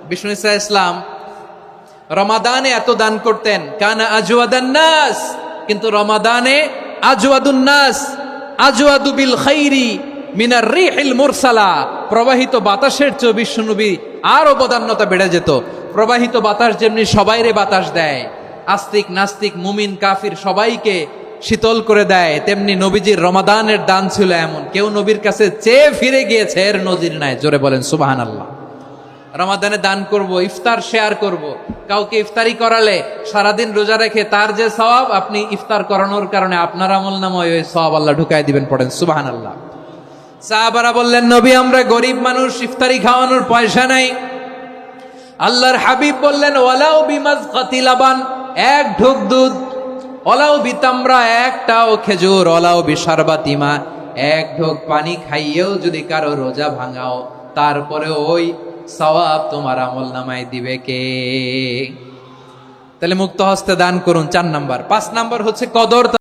বিষ্ণু ইসা ইসলাম রমাদানে এত দান করতেন, কানা আজওয়াদান নাস, কিন্তু রমাদানে আজওয়াদুন নাস আজওয়াদু বিল খাইরি মিনার রিহিল মুরসালা, প্রবাহিত বাতাসের চেয়ে বিশ্বনবী আরো বদান্যতা বেড়ে যেত। প্রবাহিত বাতাস যেমনি সবাইরে বাতাস দেয়, আস্তিক নাস্তিক মুমিন কাফির সবাইকে শীতল করে দেয়, তেমনি নবীজির রমাদানের দান ছিল এমন, কেউ নবীর কাছে চেয়ে ফিরে গিয়েছে এর নজির নাই। জোরে বলেন সুবহানাল্লাহ। রমাদানে দান করব, ইফতার শেয়ার করব। কাউকে ইফতারি করালে সারাদিন রোজা রেখে তার যে সওয়াব, আপনি ইফতার করানোর কারণে আপনার আমলনামায় ওই সওয়াব আল্লাহ ঢুকায় দিবেন। পড়েন সুবহানাল্লাহ। সাহাবারা বললেন, নবী আমরা গরিব মানুষ, ইফতারি খাওয়ানোর পয়সা নাই। আল্লাহর হাবিব বললেন, ওয়ালাউ বিমাজকাতি লাবান, এক ঢোক দুধ, ওয়ালাউ বিতামরা, একটাও খেজুর, ওয়ালাউ বিশারবাতিমা, এক ঢোক পানি খাইয়েও যদি কারো রোজা ভাঙাও, তারপরে ওই সওয়াব তোমার আমলনামায় দিবে কে? তাহলে মুক্ত হস্তে দান করুন, 4 নাম্বার। 5 নাম্বার হচ্ছে কদর।